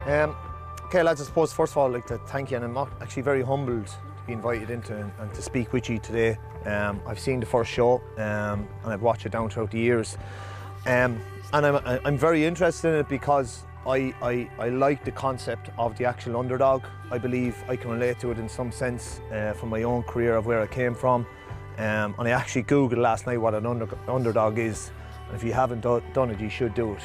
Okay lads, I suppose first of all I'd like to thank you, and I'm actually very humbled to be invited into and to speak with you today. I've seen the first show and I've watched it down throughout the years, and I'm very interested in it because I like the concept of the actual underdog. I believe I can relate to it in some sense from my own career of where I came from, and I actually googled last night what an underdog is, and if you haven't done it you should do it.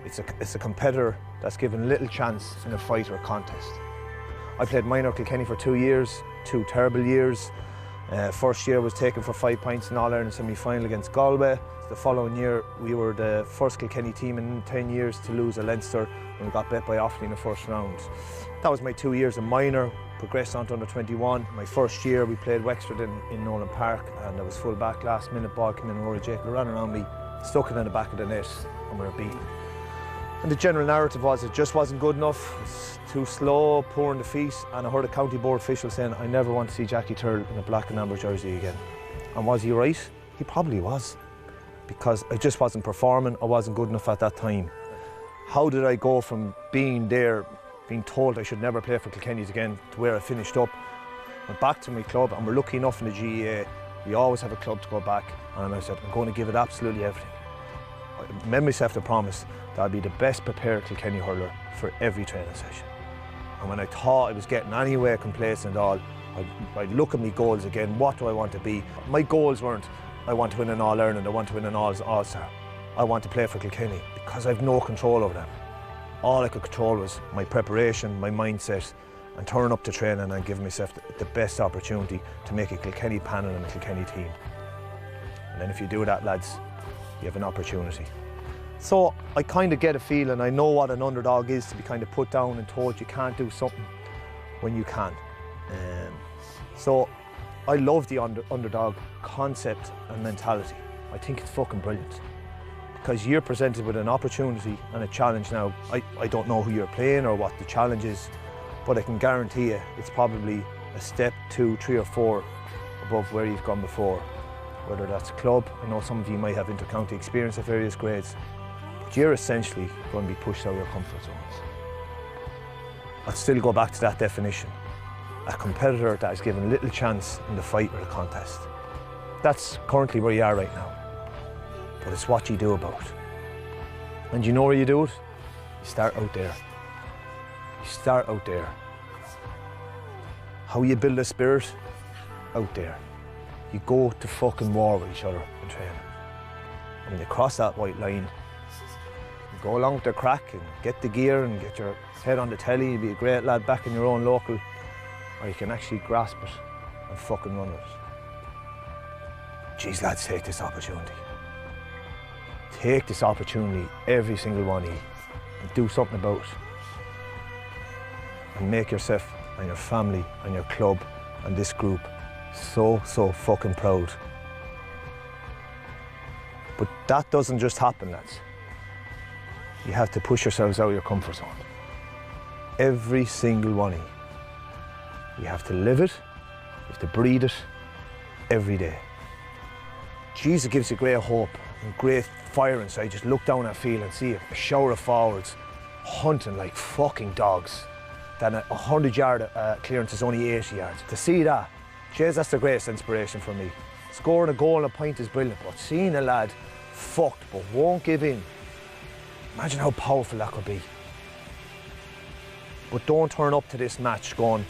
It's a competitor that's given little chance in a fight or a contest. I played minor Kilkenny for 2 years, 2 terrible years. First year was taken for 5 points in All-Ireland semi-final against Galway. The following year we were the first Kilkenny team in 10 years to lose a Leinster when we got bet by Offaly in the first round. That was my 2 years in minor, progressed on to under 21. My first year we played Wexford in Nolan Park, and I was full back, last minute ball came in and Rory Jekyll ran around me, stuck it in the back of the net and we were beaten. And the general narrative was it just wasn't good enough, it was too slow, poor in the feet, and I heard a county board official saying I never want to see Jackie Tyrrell in a black and amber jersey again. And was he right? He probably was, because I just wasn't performing, I wasn't good enough at that time. How did I go from being there, being told I should never play for Kilkenny's again, to where I finished up? Went back to my club, and we're lucky enough in the GAA, we always have a club to go back, and I said I'm going to give it absolutely everything. I made myself the promise that I'd be the best prepared Kilkenny hurler for every training session. And when I thought I was getting anywhere complacent at all, I'd look at my goals again. What do I want to be? My goals weren't, I want to win an All-Ireland, I want to win an All-Star. I want to play for Kilkenny, because I've no control over them. All I could control was my preparation, my mindset, and turning up to training and giving myself the best opportunity to make a Kilkenny panel and a Kilkenny team. And then if you do that, lads, you have an opportunity. So I kind of get a feeling, I know what an underdog is, to be kind of put down and told you can't do something when you can. So I love the underdog concept and mentality. I think it's fucking brilliant, because you're presented with an opportunity and a challenge now. I don't know who you're playing or what the challenge is, but I can guarantee you it's probably a step 2, 3 or 4 above where you've gone before. Whether that's a club, I know some of you might have inter-county experience at various grades, but you're essentially going to be pushed out of your comfort zones. I'd still go back to that definition. A competitor that is given little chance in the fight or the contest. That's currently where you are right now, but it's what you do about it. And you know where you do it? You start out there. You start out there. How you build a spirit? Out there. You go to fucking war with each other in training. And when you cross that white line, you go along with the crack and get the gear and get your head on the telly, you'll be a great lad back in your own local, or you can actually grasp it and fucking run with it. Jeez lads, take this opportunity. Take this opportunity, every single one of you, and do something about it. And make yourself and your family and your club and this group so fucking proud. But that doesn't just happen, lads. You have to push yourselves out of your comfort zone. Every single one of you. You have to live it, you have to breathe it every day. Jesus gives you great hope and great fire inside. Just look down that field and see a shower of forwards hunting like fucking dogs. Then a 100-yard clearance is only 80 yards. To see that, jeez, that's the greatest inspiration for me. Scoring a goal and a point is brilliant, but seeing a lad fucked but won't give in, imagine how powerful that could be. But don't turn up to this match going,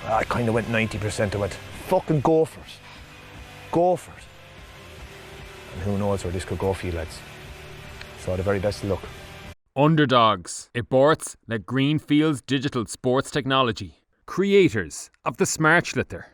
I kind of went 90% of it. Fucking go for it. Go for it. And who knows where this could go for you, lads. So the very best of luck. Underdogs, Iborts like Greenfields Digital Sports Technology, creators of the Smart Schlitter.